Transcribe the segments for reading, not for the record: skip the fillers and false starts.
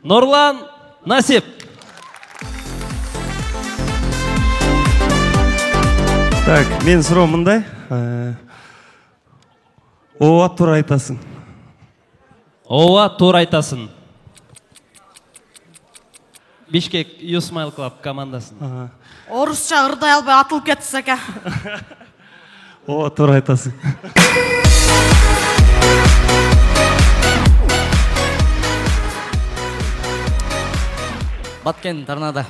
Нұрлан Насип. Так, мен сұрау мындай. Ова тура айтасың. Ова тура айтасың. Бишкек Юсмайл Клаб командасын. Орысша ырдай албай атылып кетсек. Ова тура айтасың. Баткен Тарнада.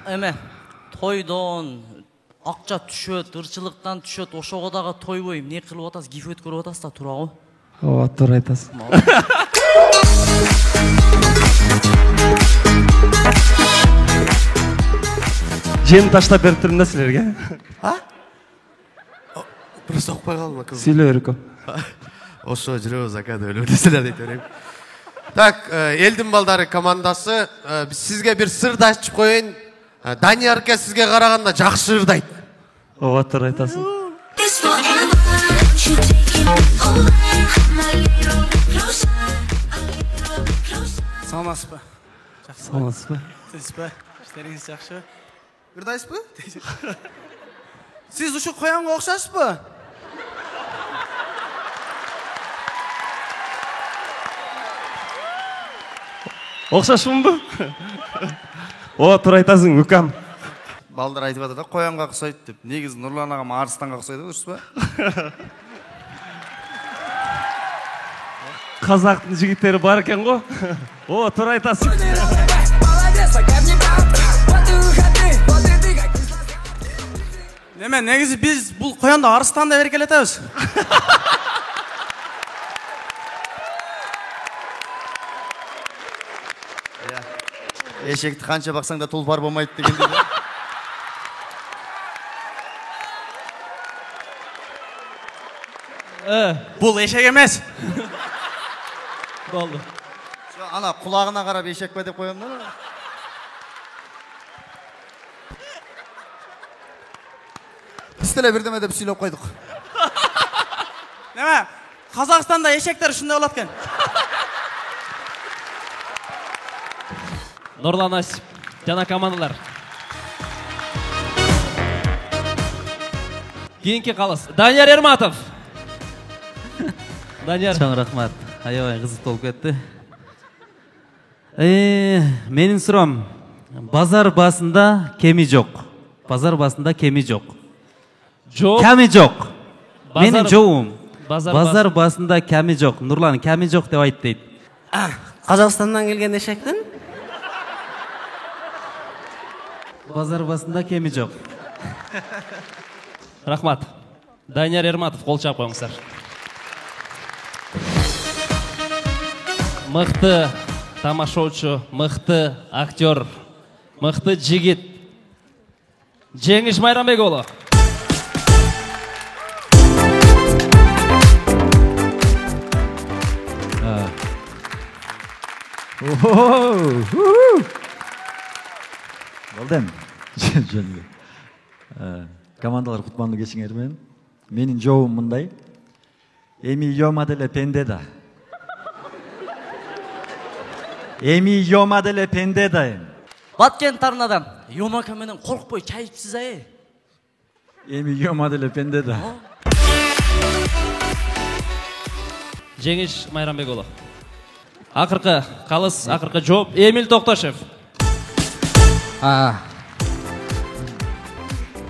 Эме, тойдон акча түшөт, ырчылыктан түшөт, ошого дагы тойбой эмне кылып атасыз, киф өткөрүп атасыз да турабы? Ова тура айтасың. Жем таштап беріп тұрмын да сілерге. Просто оқпай қалма кыз. Сөйле өрікі. Ошо жүрөбүз ака деп өлөрдүсүлөр дейт берем. Так, элдин балдары командасы, биз сизге бир сырды ачып коеюн. Данияр ака сизге караганда жакшы ырдайт. Ова тура айтасың. Саламатсыз ба? Саламатсыз ба? Сіз ба? Іштеріңіз жақсы? Ырдайсыз ба? Сіз ұшы қоянға оқшасыз ба? Оқшашмын ба? Ова тура айтасың, өкам. Балдар айтып атады, қоянға ұқсайды деп. Негізі Нұрлан ағам арыстанға ұқсайды, дұрыс ба? Қазақтың жігіттері бар екен ғой. Ова тура айтасың. Неме, негізі біз бұл қоянды арыстанда еркелетеміз. Ешекті қанша бақсаң да тұлпар болмайды дегенде. Бұл ешек емес. Болды. Ана құлағына қарап ешек па деп қоямын да. Біз тіле бірдеме деп сөйлеп қойдық. Неме, Қазақстанда ешектер үшінде болады кен. Нұрлан Насип, жана командалар. Кейінгі қалыс. Данияр Ерматов. Данияр. Чоң рахмат. Аябай қызық болып кетті. Менің сұрам, базар басында кеми жоқ. Базар басында кеми жоқ. Жоқ. Кеми жоқ. Менің жоғым. Базар басында кеми жоқ. Нұрлан, кеми жоқ деп айт дейді. Қазақстаннан келген ешектің? Базар басында кеми жоқ. Рахмат. Данияр Ерматов, қол шап қойыңыздар. Мықты тамашаучы, мықты актер, мықты жігіт. Жеңіш Майрамбекұлы. Балден, командалар құтманды кешіңермен. Менің жоуым мұндай. Эми йомаделе пендеда. Эми йомаделе пендеда. Баткен Тарнадан, йомака менен қорқпой чайыпсыз ай. Эми йомаделе пендеда. Жеңіш Майрамбекұлы. Ақырқы қалыс, ақырқы жооп Эмил Тоқташев.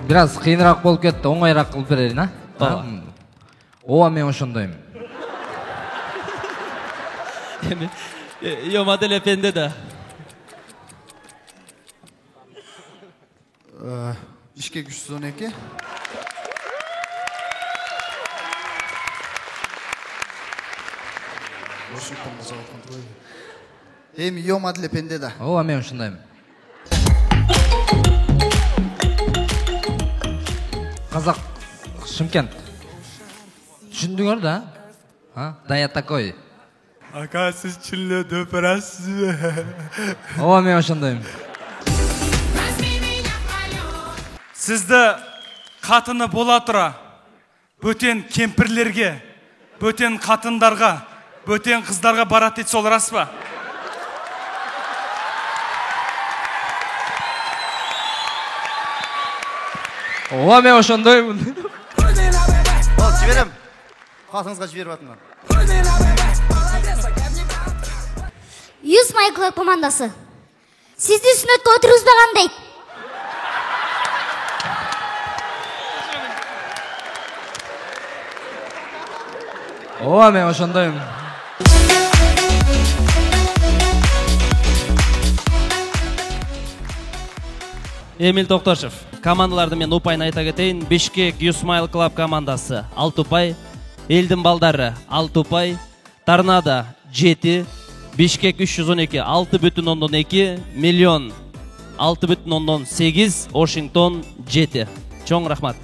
Biraz қиынырақ болып кетті, оңайрақ қылып берерін, а? Оа мен ошондойм. Йомаделе пендеда. Бишкек 312. Эми йомаделе пендеда. Оа мен ошондойм. Қазақ Шымкент. Түшүндүңөр да? Да я такой. Ака, сіз чүлі дөпірәсіз. Оа мен ошондойм. Сізді қатыны бола тұра, бөтен кемпірлерге, бөтен қатындарға бөтен қыздарға барат дейді, сол рас па? ооба мен ошондоймун. Бол, жіберем. Қасыңызға жіберіп атыңдар. Youth My Club командасы. Сізді сүннетке отырғызбаған дейді. ооба мен ошондоймун. Эмиль Токтошев. Командаларды мен упайын айта кетейін. Бишкек Youth My Club командасы 6 упай, Элдин балдары 6 упай, Торнадо 7, Бишкек 312 6,2, Миллион 6,8, Вашингтон 7. Чоң рахмат.